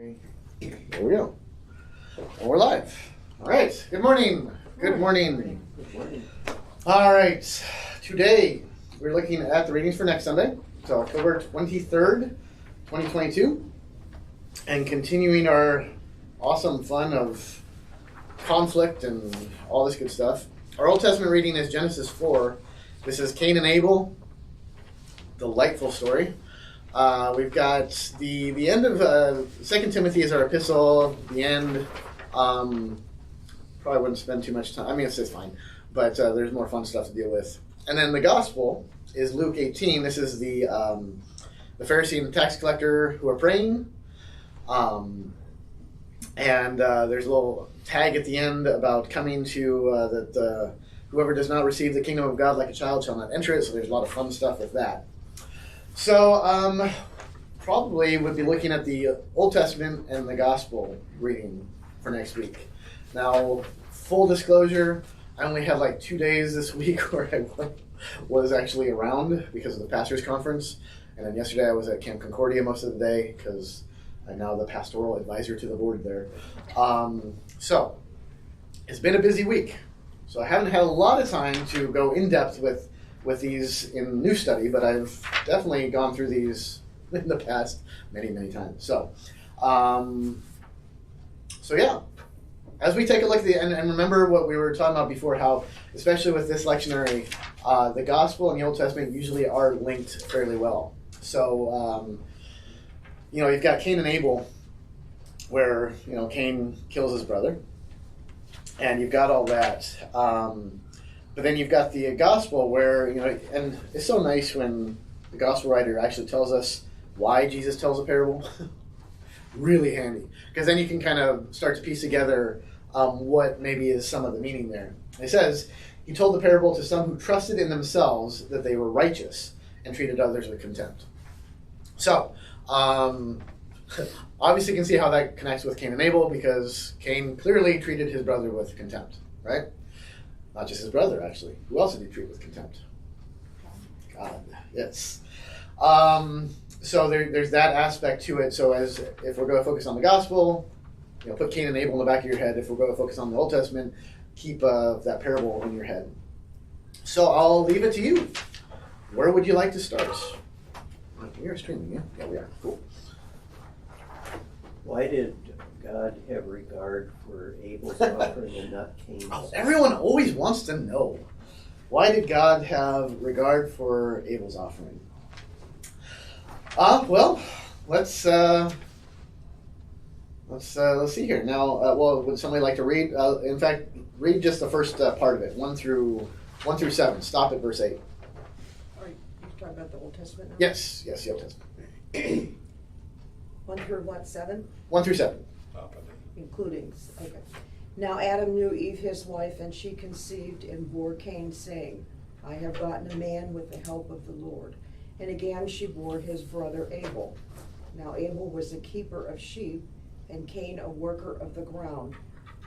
There we go. And we're live. All right. Good morning. Good morning. Good morning. All right. Today we're looking at the readings for next Sunday. So October 23rd, 2022. And continuing our awesome fun of conflict and all this good stuff. Our Old Testament reading is Genesis 4. This is Cain and Abel. Delightful story. We've got the end of 2 Timothy is our epistle. The end. Probably wouldn't spend too much time. I mean, it's fine. But there's more fun stuff to deal with. And then the gospel is Luke 18. This is the Pharisee and the tax collector who are praying. And there's a little tag at the end about coming to that whoever does not receive the kingdom of God like a child shall not enter it. So there's a lot of fun stuff with that. So, probably would be looking at the Old Testament and the Gospel reading for next week. Now, full disclosure, I only had like 2 days this week where I was actually around because of the pastor's conference. And then yesterday I was at Camp Concordia most of the day because I'm now the pastoral advisor to the board there. So, it's been a busy week. So I haven't had a lot of time to go in depth with these in new study, but I've definitely gone through these in the past many times. So yeah, as we take a look at and remember what we were talking about before, how especially with this lectionary, the Gospel and the Old Testament usually are linked fairly well. So you've got Cain and Abel, where Cain kills his brother, and you've got all that. But then you've got the gospel where, and it's so nice when the gospel writer actually tells us why Jesus tells a parable. Really handy. Because then you can kind of start to piece together what maybe is some of the meaning there. It says, he told the parable to some who trusted in themselves that they were righteous and treated others with contempt. So, obviously you can see how that connects with Cain and Abel, because Cain clearly treated his brother with contempt, right? Not just his brother, actually. Who else did he treat with contempt? God, yes. So there's that aspect to it. So if we're going to focus on the gospel, put Cain and Abel in the back of your head. If we're going to focus on the Old Testament, keep that parable in your head. So I'll leave it to you. Where would you like to start? You're streaming, yeah? Yeah, we are. Cool. Why did God have regard for Abel's offering and not Cain's? Oh, everyone always wants to know. Why did God have regard for Abel's offering? Well, let's see here. Now, would somebody like to read? In fact, read just the first part of it, 1 through 7. Stop at verse 8. Are you talking about the Old Testament now? Yes, the Old Testament. 1 through what, 7? 1 through 7. Including, okay. Now Adam knew Eve his wife, and she conceived and bore Cain, saying, I have gotten a man with the help of the Lord. And again she bore his brother Abel. Now Abel was a keeper of sheep, and Cain a worker of the ground.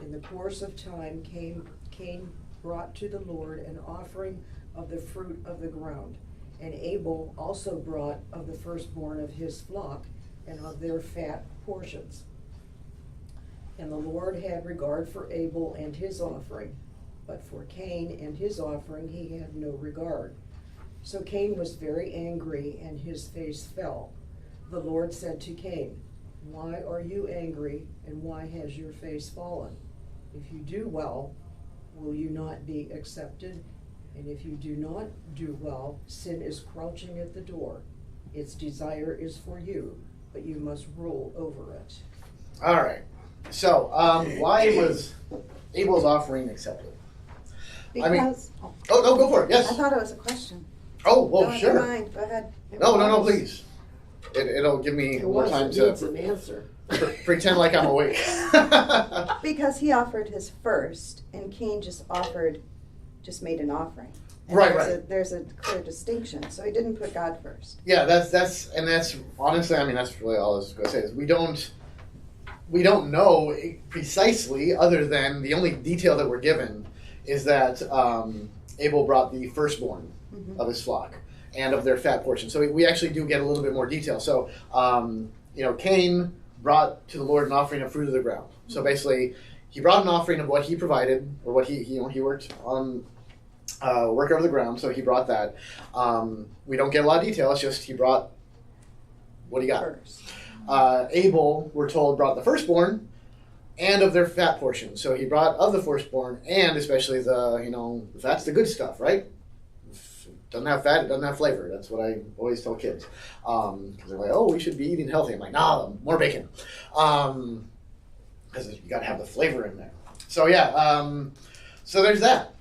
In the course of time Cain brought to the Lord an offering of the fruit of the ground. And Abel also brought of the firstborn of his flock, and of their fat portions. And the Lord had regard for Abel and his offering, but for Cain and his offering he had no regard. So Cain was very angry, and his face fell. The Lord said to Cain, Why are you angry, and why has your face fallen? If you do well, will you not be accepted? And if you do not do well, sin is crouching at the door. Its desire is for you, but you must rule over it. All right. So, why was Abel's offering accepted? Because Oh, no, go for it. Yes. I thought it was a question. Oh, well, No, sure. never mind. Go ahead. No, please. It'll give me more time to an answer. pretend like I'm awake. Because he offered his first, and Cain just made an offering. And Right. There's a clear distinction. So he didn't put God first. Yeah, that's honestly, that's really all I was going to say is we don't know precisely, other than the only detail that we're given is that Abel brought the firstborn of his flock and of their fat portion. So we actually do get a little bit more detail. So Cain brought to the Lord an offering of fruit of the ground. So basically, he brought an offering of what he provided, or what he worked on, work over the ground. So he brought that. We don't get a lot of detail. It's just he brought what he got. First. Abel, we're told, brought the firstborn and of their fat portion. So he brought of the firstborn, and especially the that's the good stuff, right? If it doesn't have fat, it doesn't have flavor. That's what I always tell kids. Because they're like, oh, we should be eating healthy. I'm like, nah, more bacon. Because you got to have the flavor in there. So yeah, so there's that.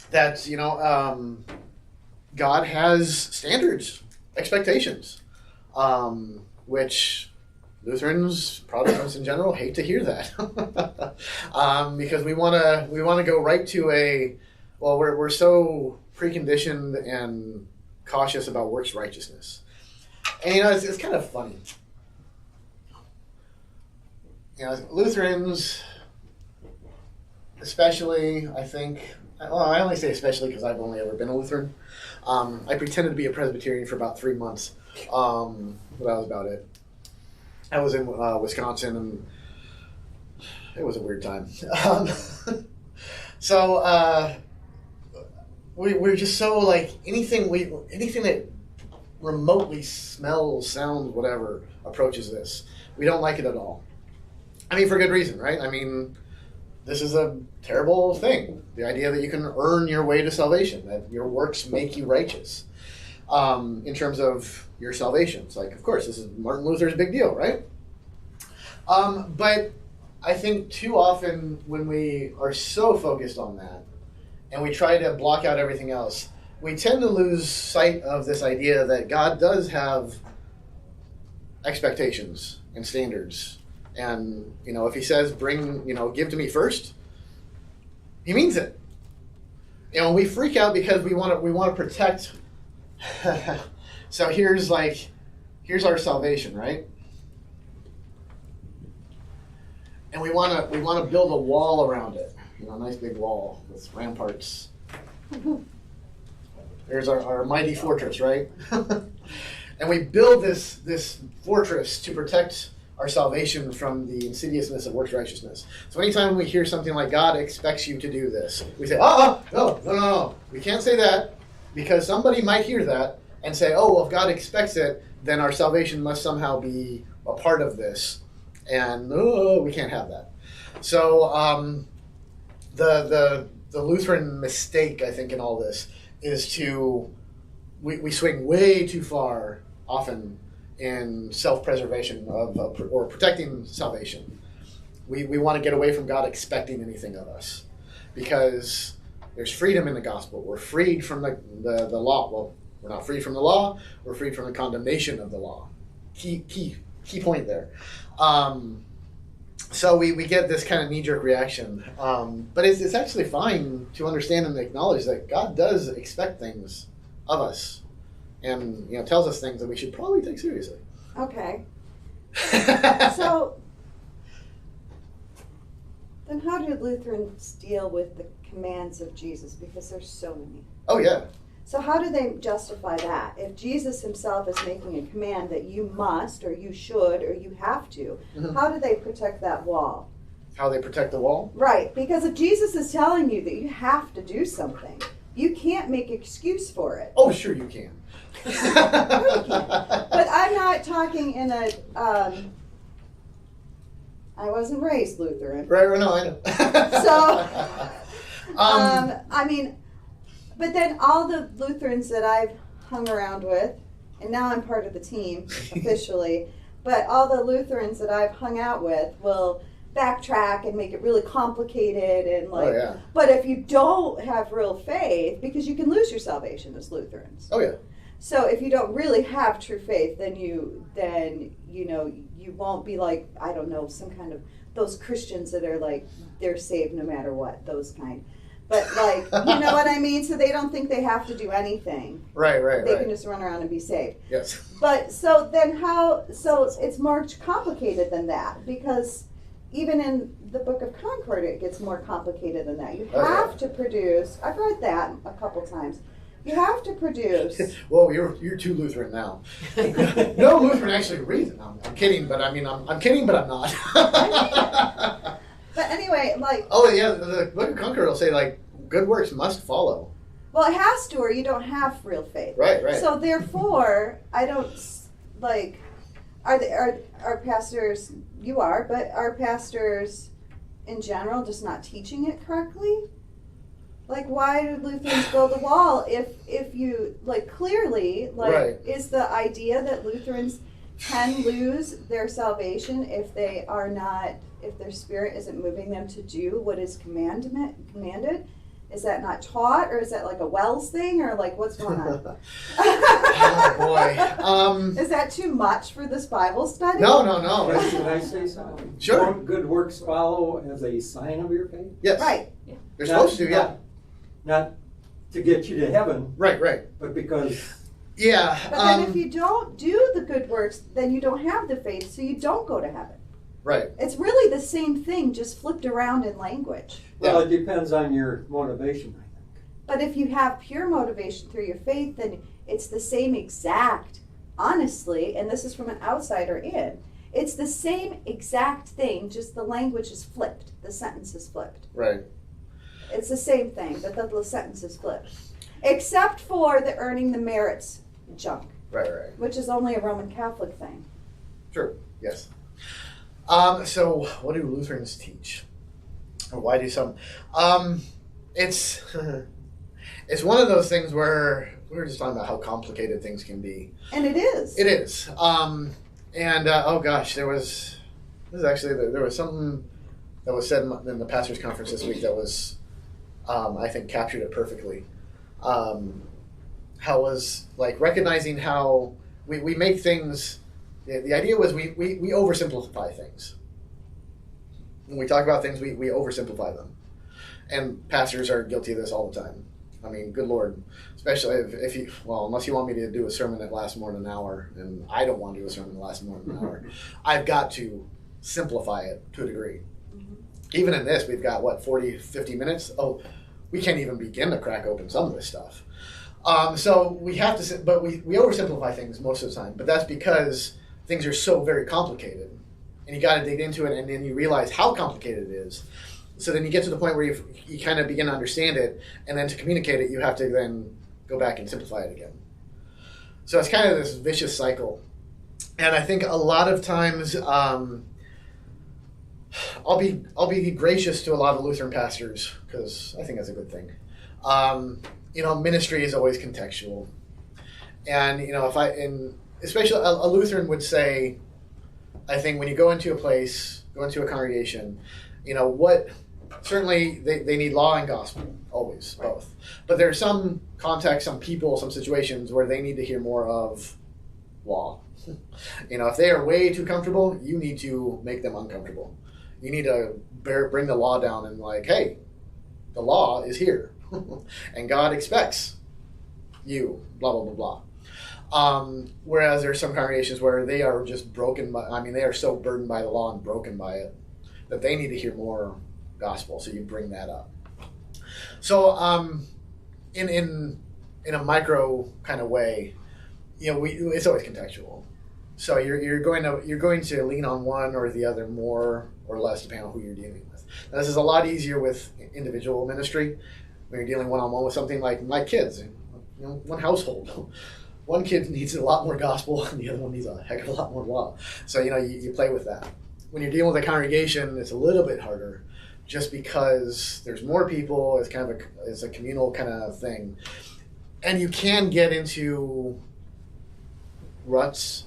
That's, God has standards, expectations, which Lutherans, Protestants in general, hate to hear that. Because we want to go right to we're so preconditioned and cautious about works righteousness. And it's kind of funny. Lutherans, especially, I think, well, I only say especially because I've only ever been a Lutheran. I pretended to be a Presbyterian for about 3 months, but that was about it. I was in Wisconsin, and it was a weird time. So we're just so like anything that remotely smells, sounds, whatever approaches this, we don't like it at all. I mean, for good reason, right? I mean, this is a terrible thing. The idea that you can earn your way to salvation, that your works make you righteous. In terms of your salvation. It's like, of course, this is Martin Luther's big deal, right? But I think too often when we are so focused on that and we try to block out everything else, we tend to lose sight of this idea that God does have expectations and standards. And, if he says, give to me first, he means it. We freak out because we want to protect. So here's our salvation, right? And we want to build a wall around it, a nice big wall with ramparts. There's our mighty fortress, right? And we build this fortress to protect our salvation from the insidiousness of works righteousness. So anytime we hear something like God expects you to do this, we say, no, we can't say that, because somebody might hear that and say, oh, well, if God expects it, then our salvation must somehow be a part of this, and we can't have that. So the Lutheran mistake, I think, in all this is we swing way too far often in self-preservation or protecting salvation. We want to get away from God expecting anything of us, because there's freedom in the gospel. We're freed from the law. Well, we're not freed from the law. We're freed from the condemnation of the law. Key point there. So we get this kind of knee-jerk reaction. But it's actually fine to understand and acknowledge that God does expect things of us, and tells us things that we should probably take seriously. Okay. So then how do Lutherans deal with the commands of Jesus? Because there's so many. Oh, yeah. So how do they justify that? If Jesus himself is making a command that you must, or you should, or you have to, how do they protect that wall? How they protect the wall? Right, because if Jesus is telling you that you have to do something, you can't make excuse for it. Oh, sure you can. No, you can't. But I'm not talking in a, I wasn't raised Lutheran. Right, no, I know. So, I mean, but then all the Lutherans that I've hung around with, and now I'm part of the team officially, but all the Lutherans that I've hung out with will backtrack and make it really complicated and like, but if you don't have real faith, because you can lose your salvation as Lutherans. Oh, yeah. So if you don't really have true faith, then you won't be like, I don't know, some kind of those Christians that are like, they're saved no matter what, those kind. But like, you know what I mean? So they don't think they have to do anything. Right. They can just run around and be saved. Yes. But so then it's more complicated than that, because even in the Book of Concord, it gets more complicated than that. You have to produce, I've read that a couple times, You have to produce. Whoa, you're too Lutheran now. No Lutheran actually reads it. I'm kidding, but I mean, I'm kidding, but I'm not. But anyway, like, Oh yeah, the Book of Conqueror will say like good works must follow. well, it has to, or you don't have real faith. Right, right. So therefore, I don't like. Are pastors? You are, but are pastors in general just not teaching it correctly? Like, why do Lutherans build a wall if you like clearly like Right. is the idea that Lutherans can lose their salvation if they are not, if their spirit isn't moving them to do what is commanded? Is that not taught, or is that like a Wells thing, or like what's going on? Oh boy. Is that too much for this Bible study? No. Can I say something? Sure. Don't good works follow as a sign of your faith? Yes. Right. You're supposed to, yeah. Not to get you to heaven, Right. but because Yeah. But then if you don't do the good works, then you don't have the faith, so you don't go to heaven. Right. It's really the same thing, just flipped around in language. well, it depends on your motivation, I think. But if you have pure motivation through your faith, then it's the same exact, honestly, and this is from an outsider in, it's the same exact thing, just the language is flipped. The sentence is flipped. Right. It's the same thing, but the sentence is flipped. Except for the earning the merits junk, Right. which is only a Roman Catholic thing. True. Yes. So what do Lutherans teach? Or why do some? It's it's one of those things where we were just talking about how complicated things can be. And it is. It is. Oh gosh, there was something that was said in the pastors' conference this week that was, I think, captured it perfectly. How it was like recognizing how we make things. The idea was we oversimplify things. When we talk about things, we oversimplify them. And pastors are guilty of this all the time. I mean, good Lord. Especially if you, well, unless you want me to do a sermon that lasts more than an hour, and I don't want to do a sermon that lasts more than an hour, I've got to simplify it to a degree. Mm-hmm. Even in this, we've got, 40, 50 minutes? Oh, we can't even begin to crack open some of this stuff. So we have to, but we oversimplify things most of the time. But that's because things are so very complicated, and you got to dig into it, and then you realize how complicated it is. So then you get to the point where you kind of begin to understand it, and then to communicate it, you have to then go back and simplify it again. So it's kind of this vicious cycle. And I think a lot of times, I'll be gracious to a lot of Lutheran pastors because I think that's a good thing. Ministry is always contextual, and especially a Lutheran would say, I think when you go into a place, go into a congregation, certainly they need law and gospel, always, right. Both. But there's some context, some people, some situations where they need to hear more of law. If they are way too comfortable, you need to make them uncomfortable. You need to bring the law down and hey, the law is here. And God expects you, blah, blah, blah, blah. Whereas there's some congregations where they are just they are so burdened by the law and broken by it that they need to hear more gospel, so you bring that up. So in a micro kind of way, it's always contextual. So you're going to lean on one or the other more or less depending on who you're dealing with. Now, this is a lot easier with individual ministry when you're dealing one-on-one with something like kids. One household. One kid needs a lot more gospel, and the other one needs a heck of a lot more law. So you play with that. When you're dealing with a congregation, it's a little bit harder, just because there's more people. It's kind of it's a communal kind of thing, and you can get into ruts.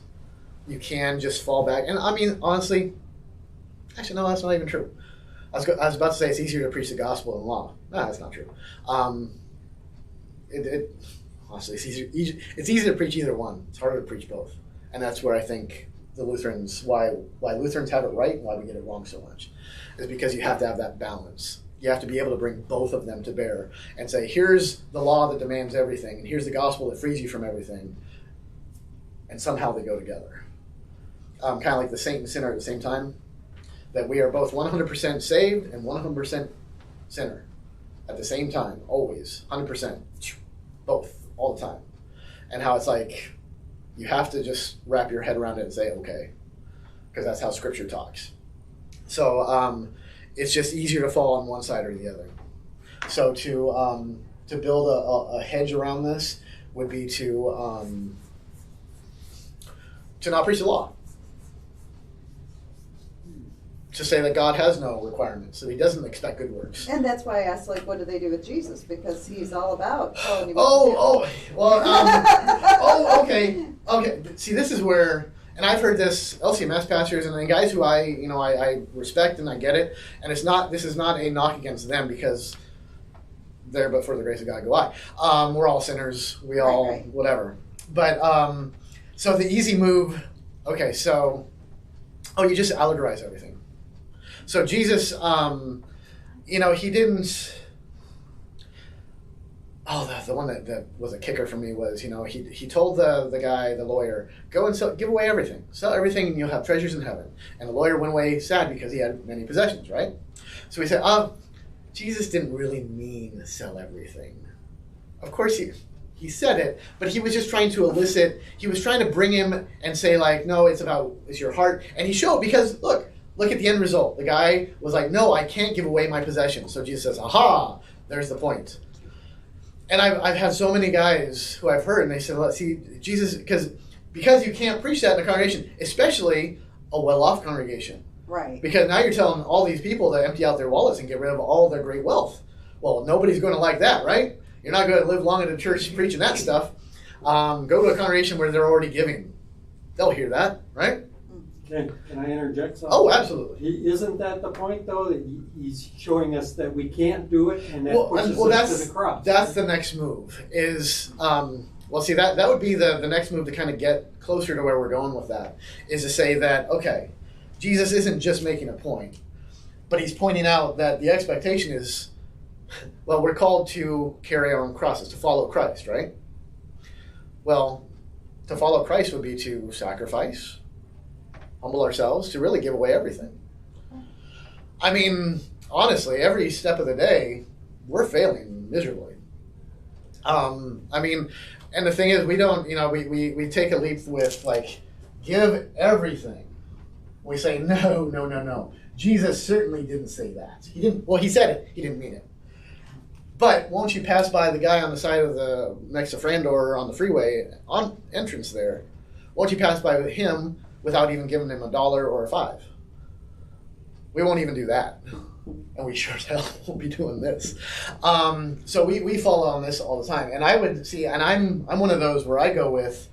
You can just fall back, and honestly, actually no, that's not even true. I was about to say it's easier to preach the gospel than law. No, that's not true. Honestly, it's easy to preach either one. It's harder to preach both, and that's where I think the Lutherans, why Lutherans have it right and why we get it wrong so much, is because you have to have that balance. You have to be able to bring both of them to bear and say, here's the law that demands everything, and here's the gospel that frees you from everything, and somehow they go together. Kind of like the saint and sinner at the same time, that we are both 100% saved and 100% sinner at the same time, always, 100%, both. all the time, and how it's like you have to just wrap your head around it and say okay, because that's how Scripture talks. So it's just easier to fall on one side or the other. So to build a hedge around this would be to not preach the law. To say that God has no requirements, that he doesn't expect good works. And that's why I asked, like, what do they do with Jesus? Because he's all about telling you what to do. Well, okay. See, this is where, and I've heard this LCMS pastors and guys who I respect and I get it, and this is not a knock against them because there, but for the grace of God go I. We're all sinners. We all Right. whatever. But so the easy move. Okay, so you just allegorize everything. So Jesus, he didn't. Oh, the one that was a kicker for me was, he told the guy, the lawyer, go and give away everything. Sell everything and you'll have treasures in heaven. And the lawyer went away sad because he had many possessions, right? So he said, Jesus didn't really mean sell everything. Of course he said it, but he was just trying to elicit, he was trying to bring him and say like, no, it's your heart. And he showed, because look at the end result. The guy was like, no, I can't give away my possessions. So Jesus says, aha, there's the point. And I've had so many guys who I've heard, and they said, well, see, Jesus, because you can't preach that in a congregation, especially a well-off congregation. Right. Because now you're telling all these people to empty out their wallets and get rid of all their great wealth. Well, nobody's going to like that, right? You're not going to live long in a church preaching that stuff. Go to a congregation where they're already giving. They'll hear that, right? Can I interject something? Oh, absolutely. Isn't that the point, though, that he's showing us that we can't do it, and that pushes us to the cross? That's the next move. Is see, that would be the next move to kind of get closer to where we're going with that. Is to say that, okay, Jesus isn't just making a point, but he's pointing out that the expectation is, well, we're called to carry our own crosses, to follow Christ, right? Well, to follow Christ would be to sacrifice, humble ourselves, to really give away everything. I mean, honestly, every step of the day, we're failing miserably. And the thing is, we don't, we take a leap with, like, give everything. We say, no. Jesus certainly didn't say that. He didn't, well, he said it, he didn't mean it. But won't you pass by the guy on the side of the, next to Frandor on the freeway, on entrance there, won't you pass by him without even giving him $1 or $5? We won't even do that. And we sure as hell won't be doing this. So we follow on this all the time. And I would see, and I'm one of those where I go with,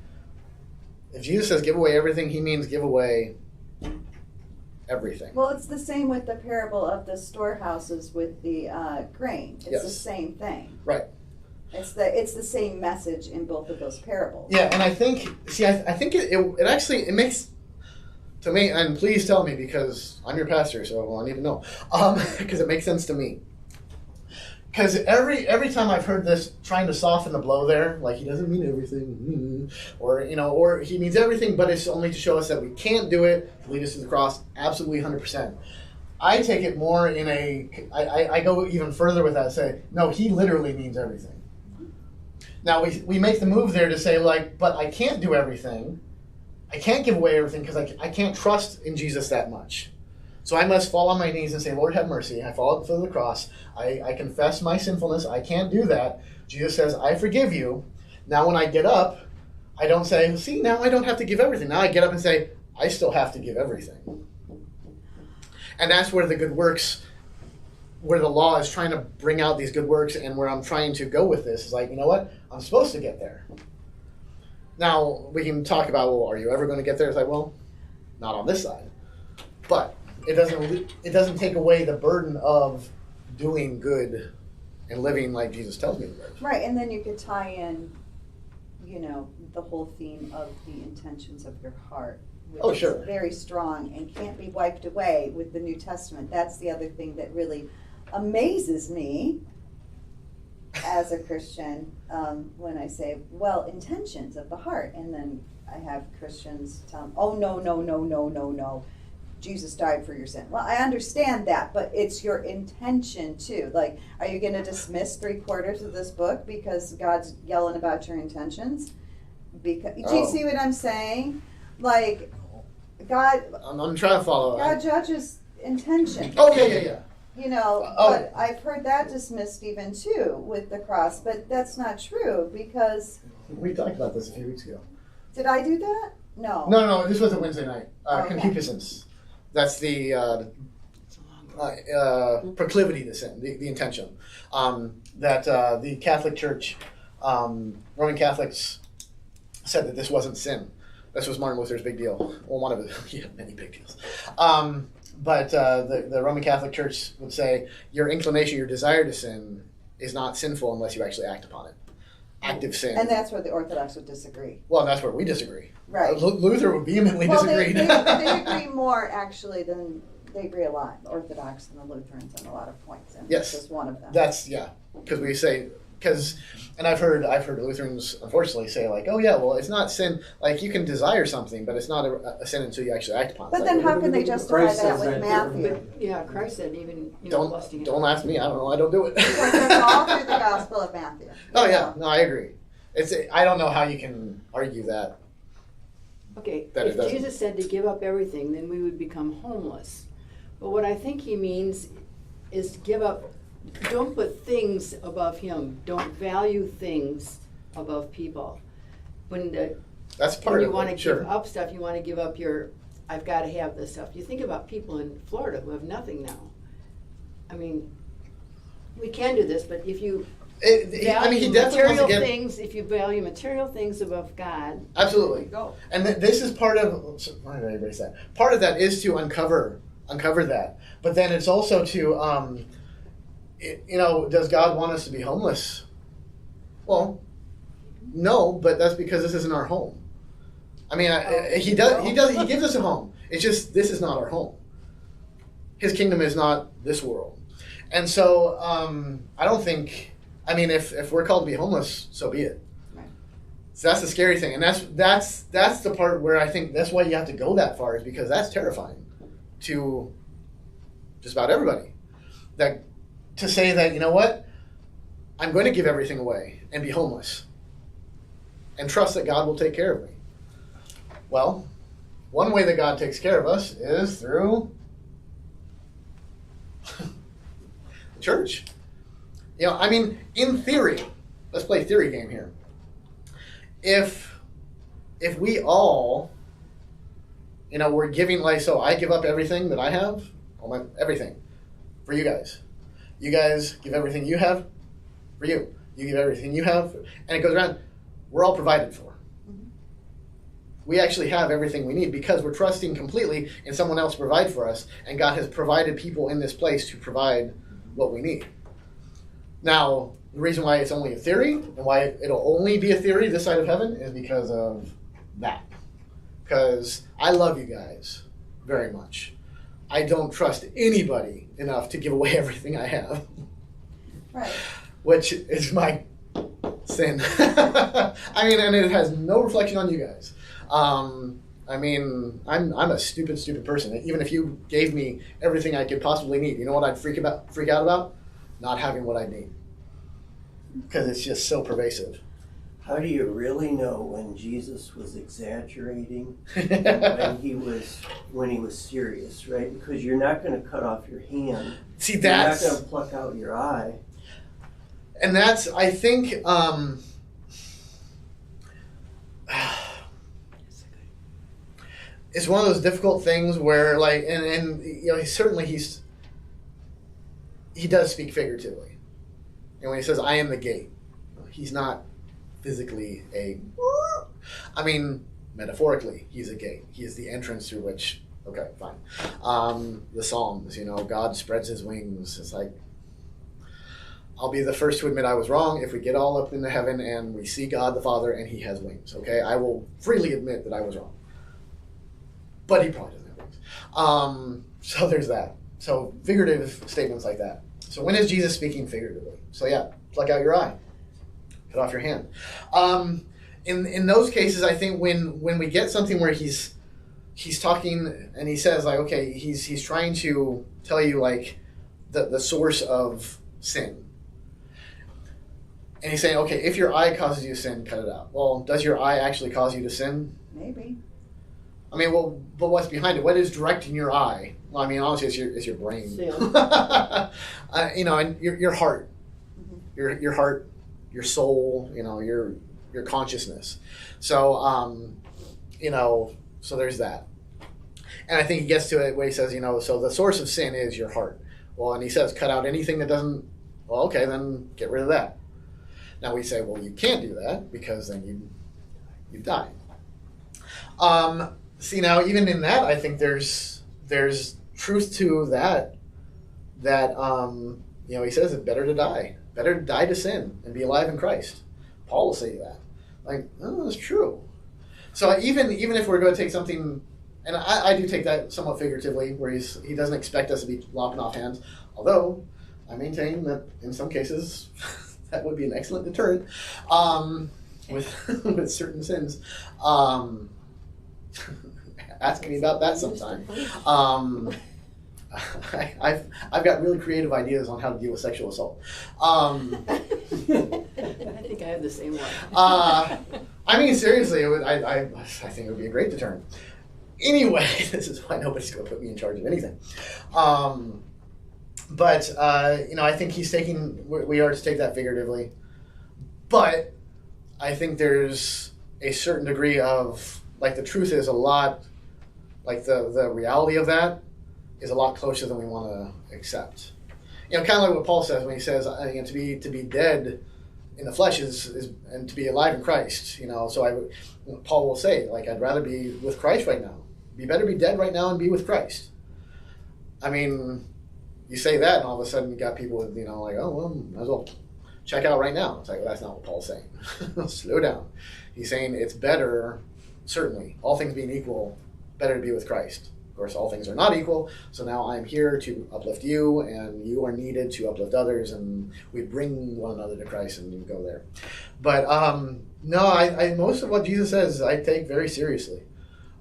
if Jesus says give away everything, he means give away everything. Well, it's the same with the parable of the storehouses with the grain. It's the same thing. Right. It's the same message in both of those parables. Yeah, and I think it actually makes, to me, and please tell me because I'm your pastor, so I need to know, because it makes sense to me. Because every time I've heard this trying to soften the blow there, like he doesn't mean everything, or he means everything, but it's only to show us that we can't do it, to lead us to the cross, absolutely 100%. I take it more in I go even further with that, say, no, he literally means everything. Now, we make the move there to say, like, but I can't do everything. I can't give away everything because I can't trust in Jesus that much. So I must fall on my knees and say, Lord, have mercy. I fall at the foot of the cross. I confess my sinfulness. I can't do that. Jesus says, I forgive you. Now when I get up, I don't say, see, now I don't have to give everything. Now I get up and say, I still have to give everything. And that's where the good works, where the law is trying to bring out these good works, and where I'm trying to go with this is like, you know what? I'm supposed to get there. Now, we can talk about, well, are you ever going to get there? It's like, well, not on this side. But it doesn't take away the burden of doing good and living like Jesus tells me to live. Right, and then you could tie in, the whole theme of the intentions of your heart. Which sure. is very strong and can't be wiped away with the New Testament. That's the other thing that really amazes me as a Christian when I say, well, intentions of the heart. And then I have Christians tell me, oh, no. Jesus died for your sin. Well, I understand that, but it's your intention too. Like, are you going to dismiss 3/4 of this book because God's yelling about your intentions? Because do you see what I'm saying? Like, God. I'm trying to follow. God judges intention. Oh yeah. You know, but I've heard that dismissed even too with the cross, but that's not true because. We talked about this a few weeks ago. Did I do that? No. No, this was a Wednesday night. Okay. Concupiscence. That's the proclivity to sin, the intention. That the Catholic Church, Roman Catholics, said that this wasn't sin. This was Martin Luther's big deal. Well, one of his, he had many big deals. But the Roman Catholic Church would say your inclination, your desire to sin is not sinful unless you actually act upon it. Active sin. And that's where the Orthodox would disagree. Well, that's where we disagree. Right. Luther would vehemently disagree. They agree more actually than they agree a lot. The Orthodox and the Lutherans on a lot of points, and yes, this is one of them. That's because we say and I've heard Lutherans unfortunately say like, oh yeah, well it's not sin. Like you can desire something, but it's not a sin until you actually act upon it. But then how can they justify that with Matthew? Yeah, Christ said even don't ask me. I don't know. I don't do it. Because it's all through the Gospel of Matthew. Oh yeah, no, I agree. I don't know how you can argue that. Okay, that if Jesus said to give up everything, then we would become homeless. But what I think he means is to give up. Don't put things above him. Don't value things above people. That's part when you of want to it, sure. give up stuff, you want to give up your, I've got to have this stuff. You think about people in Florida who have nothing now. I mean, we can do this, but if you value material things, if you value material things above God, absolutely. Go. And this is part of. Why did I erase that? Part of that is to uncover that, but then it's also to. Does God want us to be homeless? Well, no, but that's because this isn't our home. I mean, he gives us a home. It's just this is not our home. His kingdom is not this world, and so I don't think. I mean, if we're called to be homeless, so be it. Right. So that's the scary thing, and that's the part where I think that's why you have to go that far, is because that's terrifying to just about everybody. That to say that, you know what, I'm going to give everything away and be homeless and trust that God will take care of me. Well, one way that God takes care of us is through the church. I mean, in theory, let's play a theory game here. If we all, we're giving, so I give up everything that I have, everything, for you guys. You guys give everything you have for you. You give everything you have, and it goes around. We're all provided for. Mm-hmm. We actually have everything we need because we're trusting completely in someone else to provide for us, and God has provided people in this place to provide what we need. Now, the reason why it's only a theory and why it'll only be a theory this side of heaven is because of that. Because I love you guys very much. I don't trust anybody enough to give away everything I have. Right. Which is my sin. I mean, and it has no reflection on you guys. I mean, I'm a stupid person. Even if you gave me everything I could possibly need, you know what I'd freak out about? Not having what I need. Because it's just so pervasive. How do you really know when Jesus was exaggerating and when he was serious, right? Because you're not going to cut off your hand. See, that's... You're not going to pluck out your eye. And that's, I think, it's one of those difficult things where, he does speak figuratively. And when he says, I am the gate, he's not physically metaphorically, he's a gate. He is the entrance through which, okay, fine. The Psalms, God spreads his wings. It's like, I'll be the first to admit I was wrong. If we get all up into heaven and we see God the Father and he has wings, okay? I will freely admit that I was wrong. But he probably doesn't have wings. So there's that. So figurative statements like that. So when is Jesus speaking figuratively? So yeah, pluck out your eye. Cut off your hand. In those cases, I think when we get something where he's he's talking and he says like, okay, he's trying to tell you like the source of sin. And he's saying, okay, if your eye causes you to sin, cut it out. Well, does your eye actually cause you to sin? Maybe. I mean, well, but what's behind it? What is directing your eye? Well, I mean, honestly, it's your brain. You know, and your heart, your heart, your soul. You know, your consciousness. So, you know, so there's that. And I think he gets to it where he says, you know, so the source of sin is your heart. Well, and he says, cut out anything that doesn't. Well, okay, then get rid of that. Now we say, well, you can't do that because then you die. See, now even in that, I think there's truth to that. That you know, he says it's better to die to sin and be alive in Christ. Paul will say that. Like, oh, that's true. So even if we're going to take something, and I do take that somewhat figuratively, where he doesn't expect us to be lopping off hands. Although I maintain that in some cases. That would be an excellent deterrent with certain sins. Ask me about that sometime. I've got really creative ideas on how to deal with sexual assault. I think I have the same one. I mean, seriously, I think it would be a great deterrent. Anyway, this is why nobody's going to put me in charge of anything. But, you know, I think we are to take that figuratively. But I think there's a certain degree of, like, the truth is a lot, like, the reality of that is a lot closer than we want to accept. You know, kind of like what Paul says when he says, you know, to be dead in the flesh is and to be alive in Christ, you know. So Paul will say, like, I'd rather be with Christ right now. Be better be dead right now and be with Christ. I mean, you say that, and all of a sudden you got people with, you know, like, oh, well, might as well check out right now. It's like, well, that's not what Paul's saying. Slow down. He's saying it's better, certainly, all things being equal, better to be with Christ. Of course, all things are not equal, so now I'm here to uplift you, and you are needed to uplift others, and we bring one another to Christ, and you go there. But, no, I most of what Jesus says I take very seriously.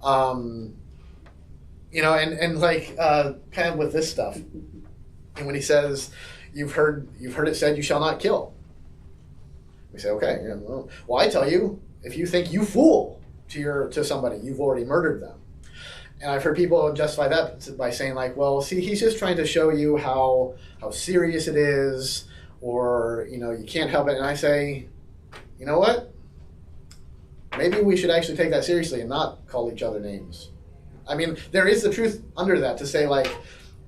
You know, and like, kind of with this stuff, and when he says, you've heard it said, you shall not kill. We say, okay, yeah, well, I tell you, if you think you fool to somebody, you've already murdered them. And I've heard people justify that by saying, like, well, see, he's just trying to show you how serious it is, or, you know, you can't help it. And I say, you know what? Maybe we should actually take that seriously and not call each other names. I mean, there is the truth under that to say, like,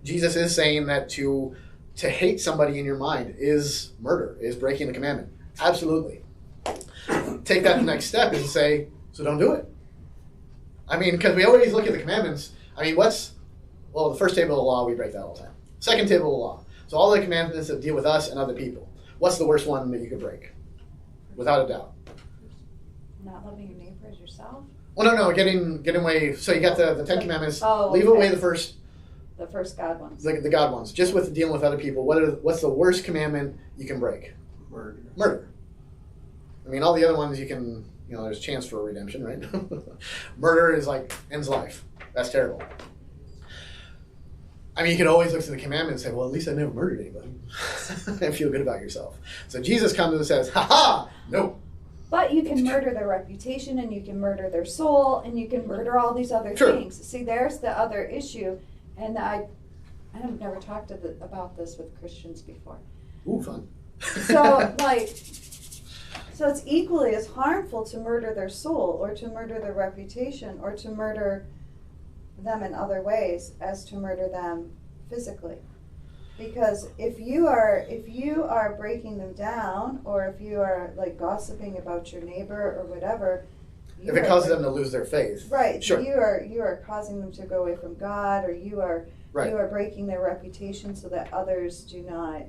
Jesus is saying that to hate somebody in your mind is murder, is breaking the commandment. Absolutely. Take that to the next step is to say, so don't do it. I mean, because we always look at the commandments. I mean, the first table of the law, we break that all the time. Second table of the law. So all the commandments that deal with us and other people. What's the worst one that you could break? Without a doubt. Not loving your neighbor as yourself? Well, no, getting away. So you got the Ten Commandments. Oh, leave away the first God ones. The God ones. Just with dealing with other people. What's the worst commandment you can break? Murder. I mean, all the other ones you can, you know, there's a chance for redemption, right? Murder is like, ends life. That's terrible. I mean, you could always look to the commandment and say, well, at least I never murdered anybody. And feel good about yourself. So Jesus comes and says, ha-ha, no. But you can murder their reputation, and you can murder their soul, and you can murder all these other things. See, there's the other issue. And I have never talked about this with Christians before. Ooh, fun. So, so it's equally as harmful to murder their soul, or to murder their reputation, or to murder them in other ways as to murder them physically. Because if you are breaking them down, or if you are like gossiping about your neighbor or whatever, if it causes them to lose their faith, right? Sure. You are causing them to go away from God, or you are breaking their reputation so that others do not.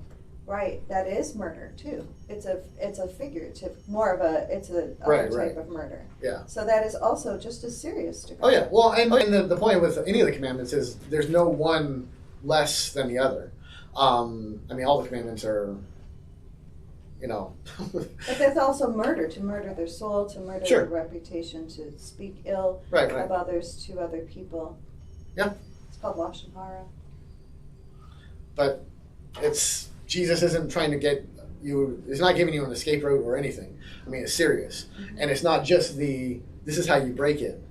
Right, that is murder too. It's a figurative, it's a other type of murder. Yeah. So that is also just as serious to God. Oh yeah. Well, and the point with any of the commandments is there's no one less than the other. I mean, all the commandments are you know. But there's also murder, to murder their soul, to murder Sure. their reputation, to speak ill Right. of others to other people. Yeah. It's called Lashon Hara. But Jesus isn't trying to get you, he's not giving you an escape route or anything. I mean, it's serious. Mm-hmm. And it's not just this is how you break it.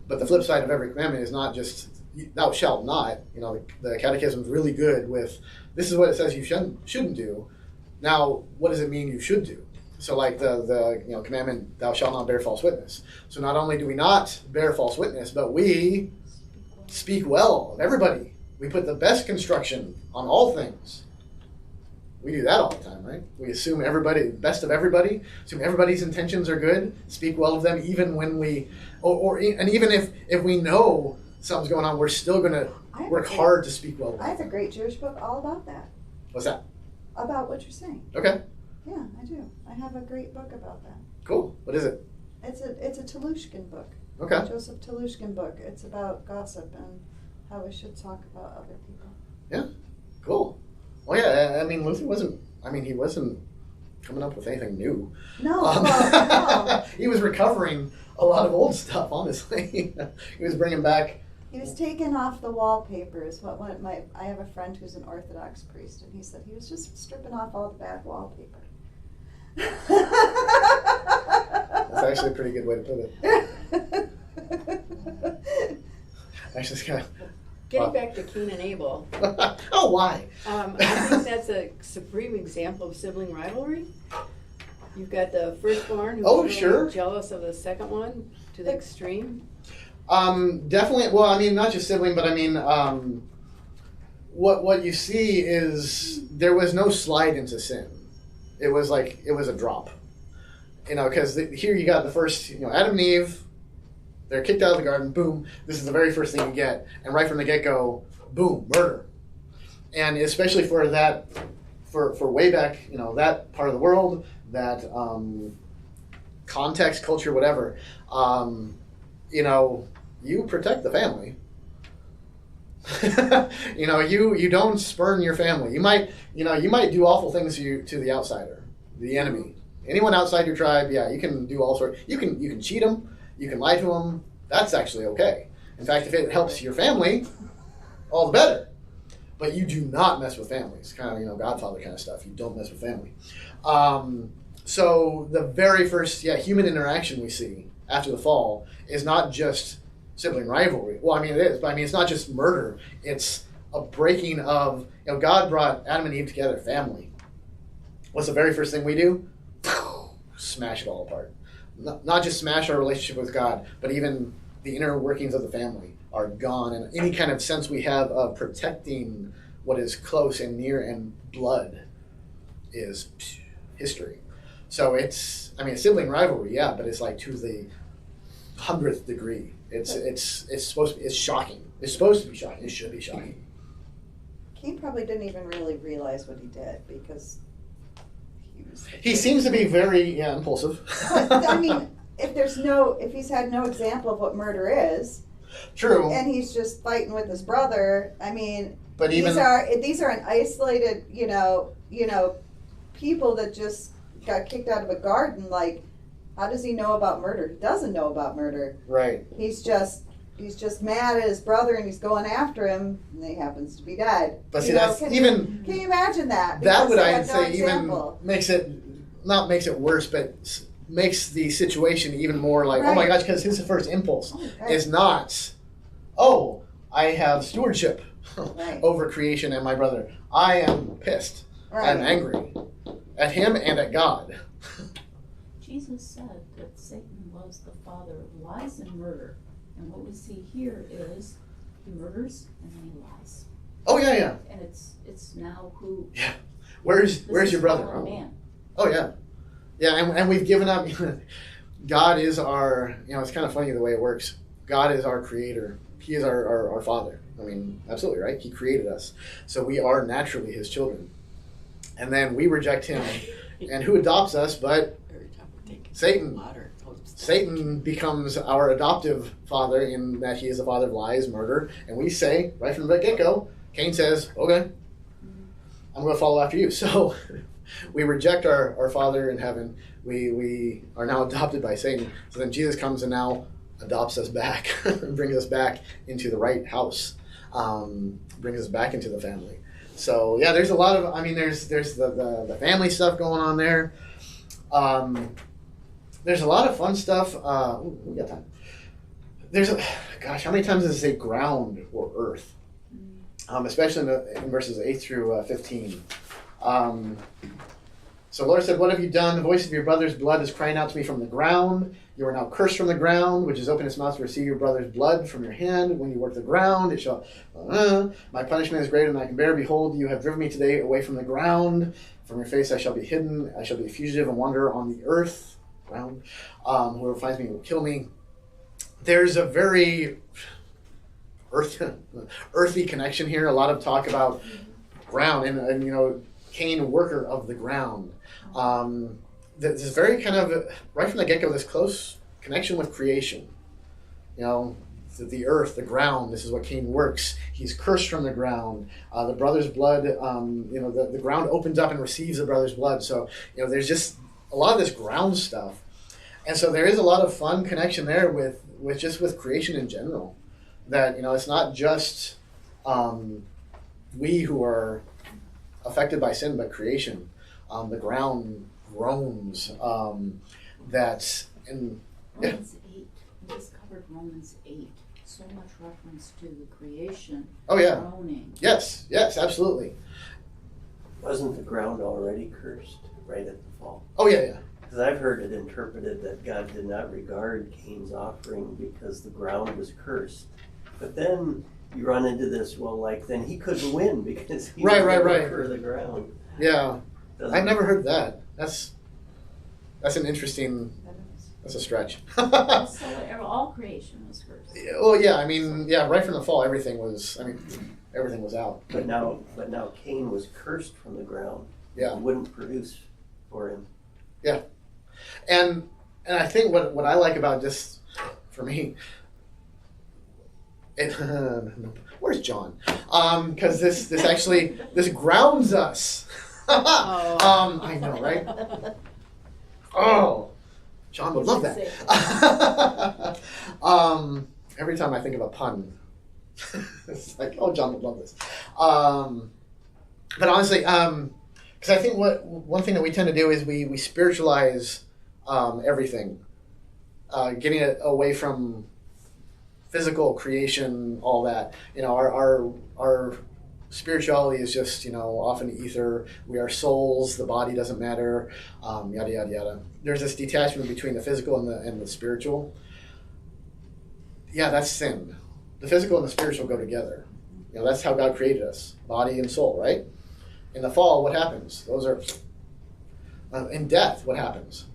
But the flip side of every commandment is not just, thou shalt not. You know, the catechism is really good with, this is what it says you shouldn't do. Now, what does it mean you should do? So like the commandment, thou shalt not bear false witness. So not only do we not bear false witness, but we speak well of everybody. We put the best construction on all things. We do that all the time, right? We assume best of everybody, assume everybody's intentions are good, speak well of them, even when and even if we know something's going on, we're still going to work hard to speak well of them. I have a great Jewish book all about that. What's that? About what you're saying. Okay, Yeah, I do. I have a great book about that. cool. What is it? It's a Telushkin book. Okay. Joseph Telushkin book. It's about gossip and how we should talk about other people. Yeah, cool. Well, yeah, I mean, Luther he wasn't coming up with anything new. No, no. He was recovering a lot of old stuff, honestly. He was bringing back. He was taking off the wallpapers. I have a friend who's an Orthodox priest, and he said he was just stripping off all the bad wallpaper. That's actually a pretty good way to put it. Actually, it's kind of. Getting back to Cain and Abel, Oh, why? I think that's a supreme example of sibling rivalry. You've got the firstborn who's really sure. jealous of the second one to the extreme. Definitely. Well, I mean, not just sibling, but I mean, what you see is there was no slide into sin. It was a drop. You know, because here you got the first, Adam and Eve. They're kicked out of the garden. Boom. This is the very first thing you get, and right from the get-go, boom, murder. And especially for that, for way back, that part of the world, that context, culture, whatever. You protect the family. You don't spurn your family. You might do awful things to the outsider, the enemy, anyone outside your tribe. Yeah, you can do all sorts. You can cheat them. You can lie to them. That's actually okay. In fact, if it helps your family, all the better. But you do not mess with families. Kind of, Godfather kind of stuff. You don't mess with family. So the very first, human interaction we see after the fall is not just sibling rivalry. Well, I mean, it is. But I mean, it's not just murder. It's a breaking of, God brought Adam and Eve together, family. What's the very first thing we do? Smash it all apart. Not just smash our relationship with God, but even the inner workings of the family are gone. And any kind of sense we have of protecting what is close and near and blood is history. So it's a sibling rivalry, yeah, but it's like to the 100th degree. It's supposed to be, it's shocking. It's supposed to be shocking. It should be shocking. Cain probably didn't even really realize what he did because he seems to be very impulsive. I mean, if he's had no example of what murder is, true, and he's just fighting with his brother. I mean, but these are an isolated, people that just got kicked out of a garden. Like, how does he know about murder? He doesn't know about murder. Right. He's just mad at his brother and he's going after him, and he happens to be dead. But see, can you imagine that? That would, I'd say, even makes it worse, but makes the situation even more like, right. Oh my gosh, because his first impulse right. is not, I have stewardship right. over creation and my brother. I am pissed. Right. I'm angry at him and at God. Jesus said that Satan was the father of lies and murder. And what we see here is he murders and then he lies. Oh yeah. And it's now who. Yeah. Where's your brother? Oh man. Oh yeah. Yeah, and we've given up. God is our. It's kind of funny the way it works. God is our creator. He is our father. I mean, absolutely right. He created us, so we are naturally His children. And then we reject Him, and who adopts us? But Satan. Satan becomes our adoptive father in that he is the father of lies, murder, and we say, right from the get-go, Cain says, okay, I'm going to follow after you. So We reject our Father in heaven. We are now adopted by Satan. So then Jesus comes and now adopts us back, brings us back into the right house, brings us back into the family. So yeah, there's a lot of, there's the family stuff going on there. There's a lot of fun stuff. We got time. How many times does it say ground or earth? Especially in verses 8 through 15. So the Lord said, "What have you done? The voice of your brother's blood is crying out to me from the ground. You are now cursed from the ground, which has opened its mouth to receive your brother's blood from your hand. When you work the ground, it shall... my punishment is greater than I can bear. Behold, you have driven me today away from the ground. From your face I shall be hidden. I shall be a fugitive and wanderer on the earth." Ground. Whoever finds me will kill me. There's a very earthy connection here. A lot of talk about ground and Cain, worker of the ground. This is very kind of, right from the get-go, this close connection with creation. The earth, the ground, this is what Cain works. He's cursed from the ground. The brother's blood, the ground opens up and receives the brother's blood. So, there's just a lot of this ground stuff. And so there is a lot of fun connection there with creation in general. That, it's not just we who are affected by sin, but creation. The ground groans. Romans 8. We just covered Romans 8. So much reference to the creation. Oh yeah. Groaning. Yes, absolutely. Wasn't the ground already cursed right at the fall? Oh yeah. Because I've heard it interpreted that God did not regard Cain's offering because the ground was cursed. But then you run into this, then he couldn't win because he was for the ground. Yeah. I've never heard that. That's an interesting... That's a stretch. So all creation was cursed. Well, yeah, right from the fall, everything was out. But now Cain was cursed from the ground. Yeah. It wouldn't produce for him. Yeah. And I think what I like about this, for me, where's John? Because this grounds us. I know, right? Oh, John would love that. Every time I think of a pun, it's like, oh, John would love this. But honestly, because I think one thing that we tend to do is we spiritualize everything, getting it away from physical creation, all that. Our spirituality is just often ether. We are souls. The body doesn't matter. Yada yada yada. There's this detachment between the physical and the spiritual. Yeah, that's sin. The physical and the spiritual go together. That's how God created us, body and soul, right? In the fall, what happens? Those are in death. What happens?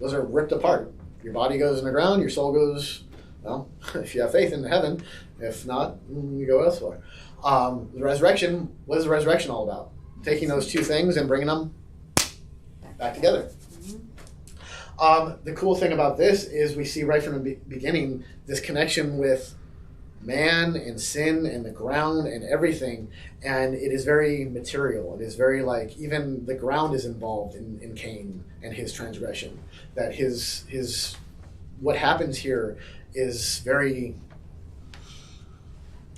Those are ripped apart. Your body goes in the ground. Your soul goes. Well, if you have faith in heaven. If not, you go elsewhere. The resurrection. What is the resurrection all about? Taking those two things and bringing them back together. The cool thing about this is we see right from the beginning this connection with man and sin and the ground and everything, and it is very material. It is very even the ground is involved in Cain and his transgression. That his what happens here is very...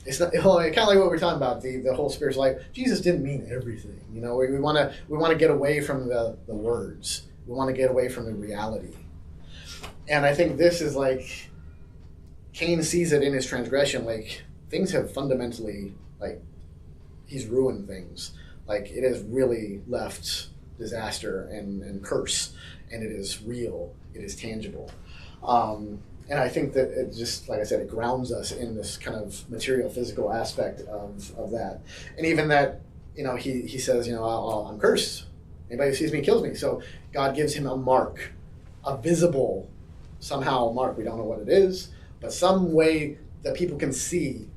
It's not, kind of like what we're talking about, the whole spiritual life. Jesus didn't mean everything. We want to get away from the words. We want to get away from the reality. And I think this is Cain sees it in his transgression, things have fundamentally, he's ruined things. It has really left disaster and curse, and it is real, it is tangible. And I think that it just, like I said, it grounds us in this kind of material, physical aspect of that. And even that, he says, I'm cursed. Anybody who sees me kills me. So God gives him a mark, a visible, somehow mark. We don't know what it is, but some way that people can see.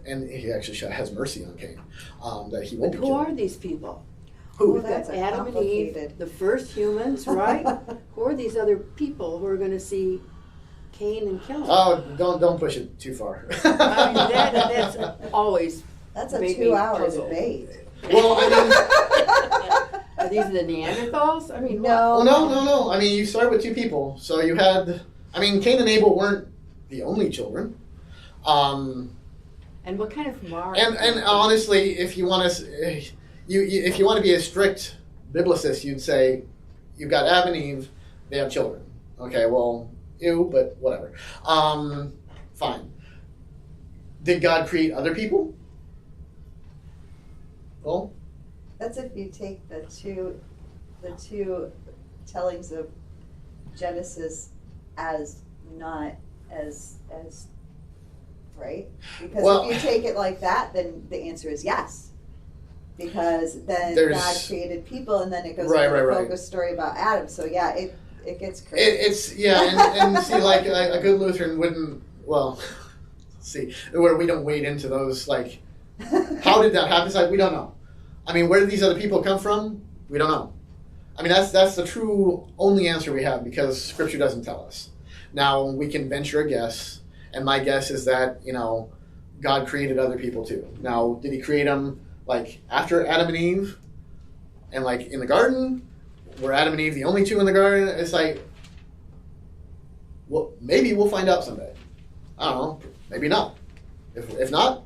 And he actually has mercy on Cain, that he won't be Who killed. are these people? Who? We've got Adam and Eve, the first humans, right? Who are these other people who are going to see Cain and kill him? Oh, don't push it too far. That's always That's a made me 2-hour puzzled. debate. Well, Are these the Neanderthals? I mean, No. Well, no. I mean, you started with 2 people. So you had, I mean, Cain and Abel weren't the only children. And what kind of mark? And honestly, if you want to, if you want to be a strict biblicist, you'd say you've got Adam and Eve, they have children. Okay, well, ew, but whatever. Fine. Did God create other people? Well, That's if you take the two tellings of Genesis as not as right? Because Well, if you take it like that, then the answer is yes. Because then There's- God created people, and then it goes Right, into the right. focus story about Adam. So yeah, it gets crazy. it's yeah, and see, like a good Lutheran wouldn't. Well, see, where we don't wade into those. Like, how did that happen? It's like we don't know. I mean, where did these other people come from? We don't know. I mean, that's the true only answer we have because Scripture doesn't tell us. Now we can venture a guess, and my guess is that God created other people too. Now, did He create them like after Adam and Eve, and like in the garden? Were Adam and Eve the only 2 in the garden? It's like, well, maybe we'll find out someday. I don't know. Maybe not. If not,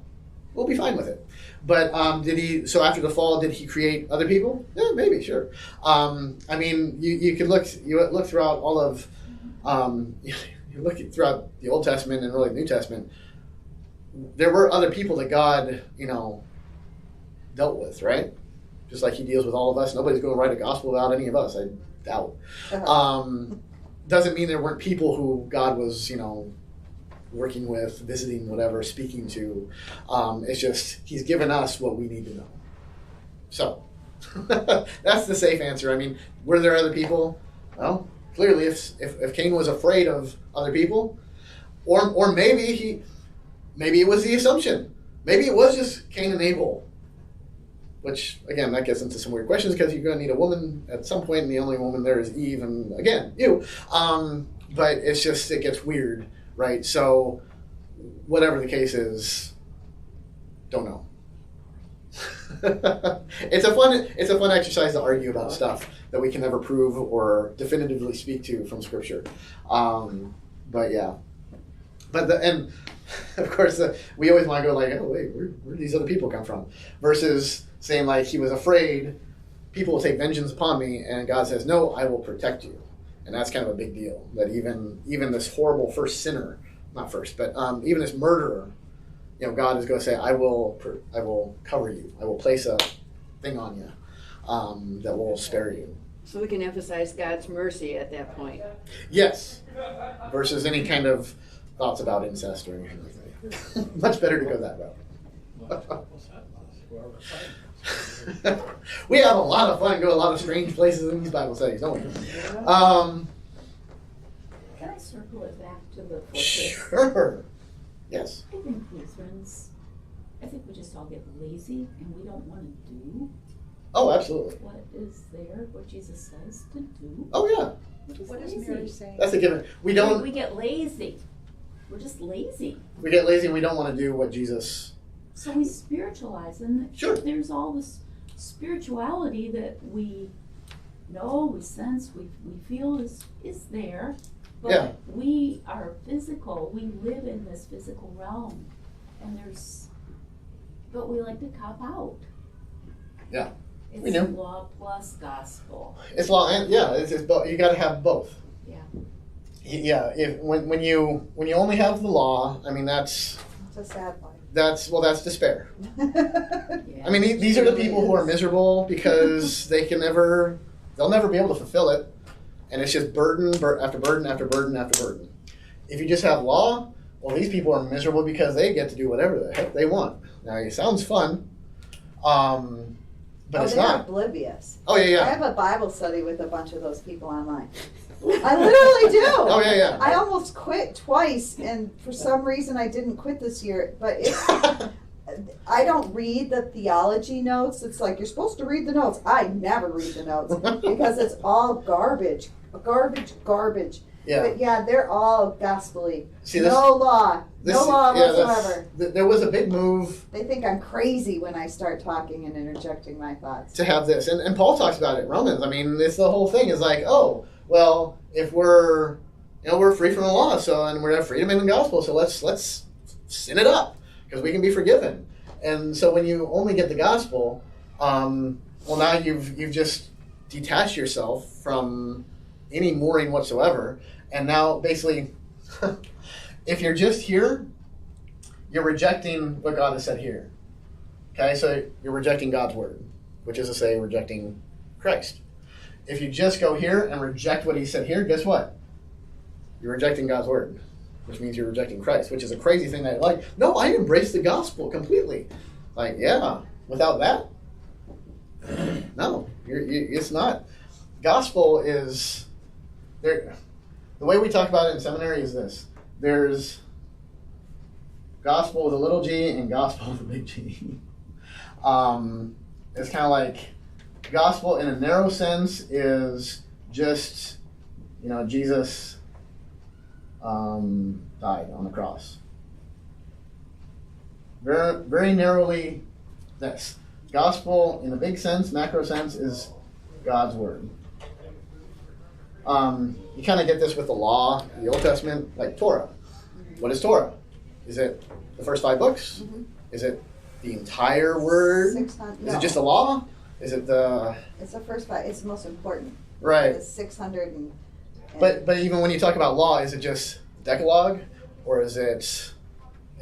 we'll be fine with it. But did He? So after the fall, did He create other people? Yeah, maybe, sure. I mean, you can look throughout all of you look throughout the Old Testament and really the New Testament. There were other people that God dealt with, right? Just like He deals with all of us. Nobody's going to write a gospel without any of us, I doubt. Doesn't mean there weren't people who God was, working with, visiting, whatever, speaking to. It's just He's given us what we need to know. So, that's the safe answer. I mean, were there other people? Well, clearly, if Cain was afraid of other people, or maybe it was the assumption. Maybe it was just Cain and Abel. Which, again, that gets into some weird questions because you're going to need a woman at some point, and the only woman there is Eve, and again, you. But it's just, it gets weird, right? So, whatever the case is, don't know. It's a fun exercise to argue about stuff that we can never prove or definitively speak to from Scripture. But yeah. And of course, we always want to go like, oh, wait, where did these other people come from? Versus saying like he was afraid, people will take vengeance upon me, and God says, no, I will protect you. And that's kind of a big deal, that even this horrible first sinner, not first, but even this murderer, God is going to say, I will cover you. I will place a thing on you that will spare you. So we can emphasize God's mercy at that point. Yes. Versus any kind of thoughts about incest or anything like that. Much better to go that route. We have a lot of fun, go a lot of strange places in these Bible studies, don't we? Can I circle it back to the focus? Sure. Yes. I think Lutherans, we just all get lazy and we don't want to do Oh, absolutely. what is there, what Jesus says to do. Oh, yeah. What does Mary say? That's a given. We get lazy. We're just lazy. We get lazy and we don't want to do what Jesus... So we spiritualize, and Sure. there's all this spirituality that we know, we sense, we feel is there, but Yeah. we are physical. We live in this physical realm, and but we like to cop out. Yeah. It's We do. law plus gospel. It's law and... Yeah, it's both. You got to have both. Yeah. Yeah, when you only have the law, I mean, that's It's a sad life. that's despair. Yeah. I mean, these are the people who are miserable because they'll never be able to fulfill it, and it's just burden after burden after burden after burden. If you just have law, well, these people are miserable because they get to do whatever the heck they want. Now, it sounds fun, but it's they're not. oblivious. Oh, yeah. I have a Bible study with a bunch of those people online. I literally do. Oh, yeah. I almost quit twice, and for some reason I didn't quit this year. But I don't read the theology notes. It's like you're supposed to read the notes. I never read the notes because it's all garbage. Yeah. But yeah, they're all gospel-y. See, no law, No law whatsoever. There was a big move. They think I'm crazy when I start talking and interjecting my thoughts. To have this, and Paul talks about it in Romans. I mean, it's the whole thing is like, oh, well, if we're free from the law, so and we have freedom in the gospel, so let's sin it up because we can be forgiven. And so when you only get the gospel, well, now you've just detached yourself from any mooring whatsoever, and now basically, if you're just here, you're rejecting what God has said here. Okay, so you're rejecting God's word, which is to say, rejecting Christ. If you just go here and reject what he said here, guess what? You're rejecting God's word, which means you're rejecting Christ, which is a crazy thing that, like, no, I embrace the gospel completely. Like, yeah, without that, no, it's not. Gospel is, there. The way we talk about it in seminary is this. There's gospel with a little g and gospel with a big G. It's kind of like gospel in a narrow sense is just, Jesus died on the cross. Very, very narrowly, this. Gospel in a big sense, macro sense, is God's word. You kind of get this with the law, the Old Testament, like Torah. What is Torah? Is it the first 5 books? Mm-hmm. Is it the entire word? Is it just a law? Is it the... It's the first 5. It's the most important. Right. It's 600 and... But even when you talk about law, is it just Decalogue? Or is it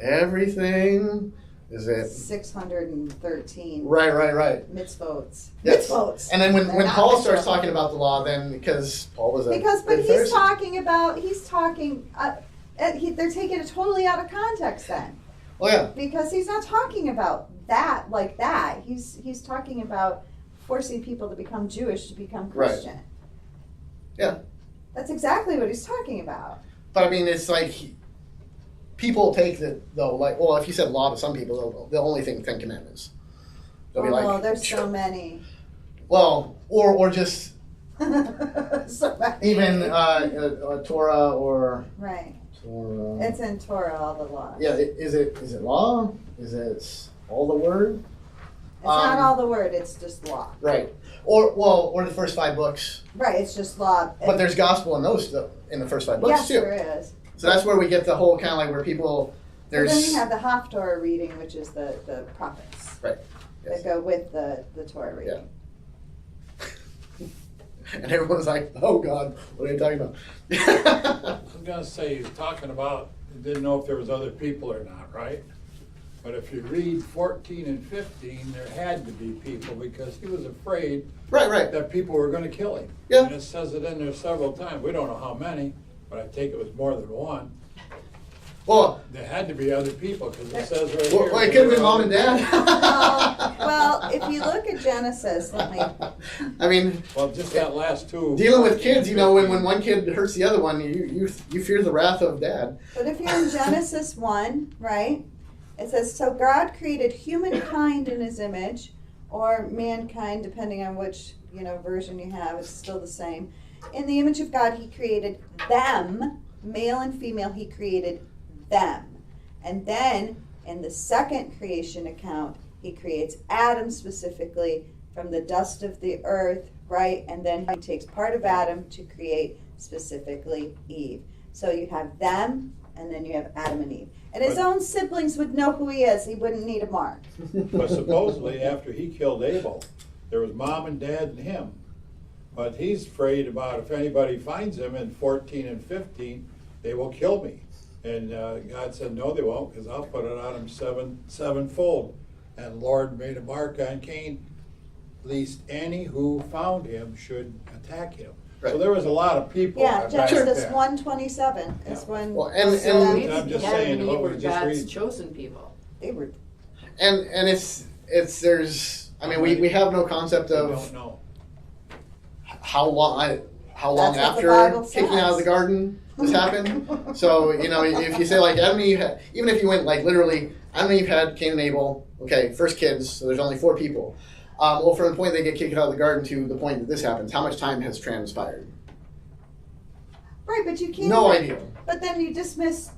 everything? Is it 613? Right. Mitzvotes. Yes. Mitzvotes. And then when Paul starts talking about the law, then because Paul was but he's talking about they're taking it totally out of context then. Well, yeah. Because he's not talking about that like that. He's talking about forcing people to become Jewish to become Christian. Right. Yeah. That's exactly what he's talking about. But I mean, it's like people take it though, like, well, if you said law to some people, they'll only think 10 Commandments. They'll be like, there's so many. Well, or just so many. Even Torah or right. Torah. It's in Torah, all the law. Yeah, is it law? Is it all the word? It's not all the word. It's just law. Right. Or the first 5 books. Right. It's just law. But there's gospel in those in the first 5 books too. Yes, there is. So that's where we get the whole kind of like where people there's. But then you have the Haftorah reading, which is the prophets. Right. Yes. That go with the Torah reading. Yeah. And everyone's like, "Oh God, what are you talking about?" I'm gonna say he's talking about. He didn't know if there was other people or not, right? But if you read 14 and 15, there had to be people because he was afraid right. that people were going to kill him. Yeah. And it says it in there several times. We don't know how many, but I take it was more than one. Well, there had to be other people because it says right here. Well, it could have been mom and dad. Well, if you look at Genesis, I mean, well, just that last 2. Dealing with kids, when one kid hurts the other one, you fear the wrath of dad. But if you're in Genesis 1, right? It says, so God created humankind in his image, or mankind, depending on which version you have, it's still the same. In the image of God, he created them, male and female, he created them. And then, in the second creation account, he creates Adam specifically from the dust of the earth, right? And then he takes part of Adam to create specifically Eve. So you have them, and then you have Adam and Eve. And his own siblings would know who he is. He wouldn't need a mark. But supposedly after he killed Abel, there was mom and dad and him. But he's afraid about if anybody finds him in 14 and 15, they will kill me. And God said, no, they won't, because I'll put it on them sevenfold. And Lord made a mark on Cain, lest any who found him should attack him. Right. So there was a lot of people. Yeah, Genesis 1:27 is when. Well, and I'm just saying, what we were just God's read. chosen people. They were. And it's there's. I mean, we have no concept of. Don't know. How long after kicking out of the garden this happened? So if you say like Adam and Eve, even if you went like literally, Adam and Eve had Cain and Abel. Okay, first kids. So there's only 4 people. Well, from the point they get kicked out of the garden to the point that this happens, how much time has transpired? Right, but you can't. No idea. But then you dismiss.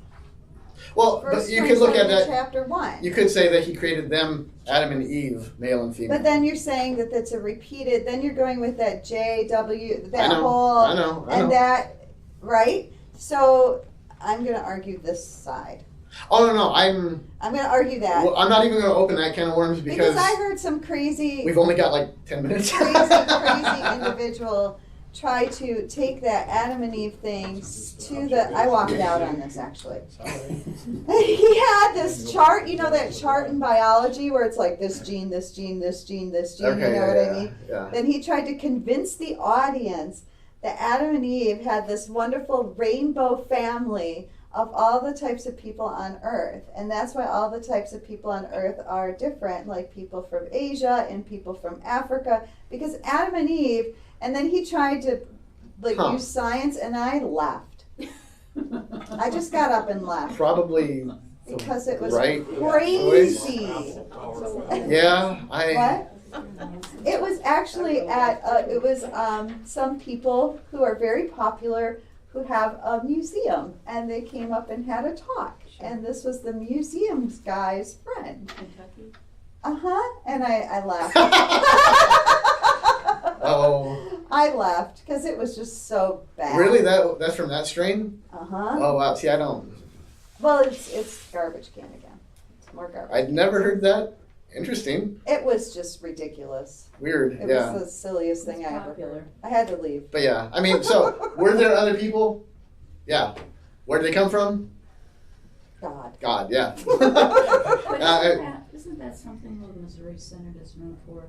Well, but Verse you could look at 27 that. chapter 1. You could say that he created them, Adam and Eve, male and female. But then you're saying that that's a repeated, then you're going with that JW, that I know, whole, I know. and that, right? So I'm going to argue this side. Oh, no, I'm I'm going to argue that. Well, I'm not even going to open that can of worms because I heard some crazy, we've only got like 10 minutes. crazy individual try to take that Adam and Eve thing to the, I walked out on this actually. He had this chart, you know that chart in biology where it's like this gene, this gene, this gene, this gene, Okay, you know what I mean? Yeah. Then he tried to convince the audience that Adam and Eve had this wonderful rainbow family of all the types of people on Earth. And that's why all the types of people on Earth are different, like people from Asia and people from Africa, because Adam and Eve, and then he tried to use science, and I left. I just got up and left. Probably because it was right crazy. Yeah, What? It was actually at, some people who are very popular who have a museum, and they came up and had a talk. And this was the museum's guy's friend. Kentucky? And I laughed. Oh. I laughed because it was just so bad. Really? That's from that strain? Oh wow. See, I don't. Well, it's garbage can again. It's more garbage. I'd never heard that. Interesting. It was just ridiculous. Weird. It Yeah. was the silliest thing I ever Popular. heard. I had to leave. But yeah, I mean, so were there other people? Yeah. Where did they come from? God. God. Yeah. But isn't that something the Missouri Synod is known for?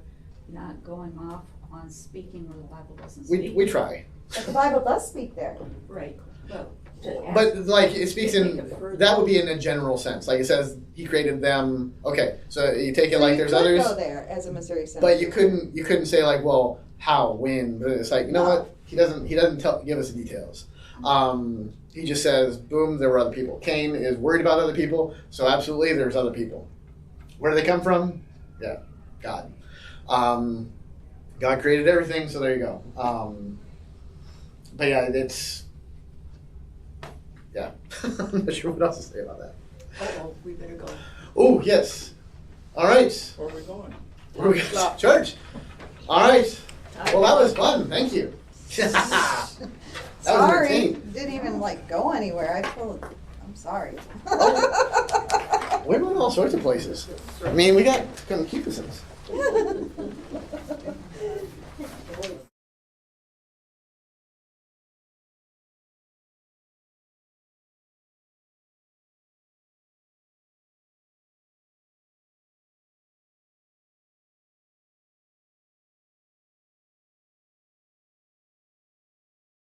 Not going off on speaking where the Bible doesn't speak. we try. But the Bible does speak there. Right. But like it speaks in that would be in a general sense. Like it says he created them. Okay, so you take it like there's others. You could go there as a Missouri Synod. But you couldn't say like, well, how, when? But it's like, you know what? He doesn't give us the details. He just says, boom, there were other people. Cain is worried about other people, so absolutely there's other people. Where do they come from? Yeah, God. God created everything, so there you go. But yeah, it's I'm not sure what else to say about that. Uh-oh, we better go. Oh, yes. All right. Where are we going? Where are we going? Church. All right. Well, that was fun. Thank you. That was sorry. entertaining. Didn't even go anywhere. I'm sorry. We went all sorts of places. I mean, we got concupiscence.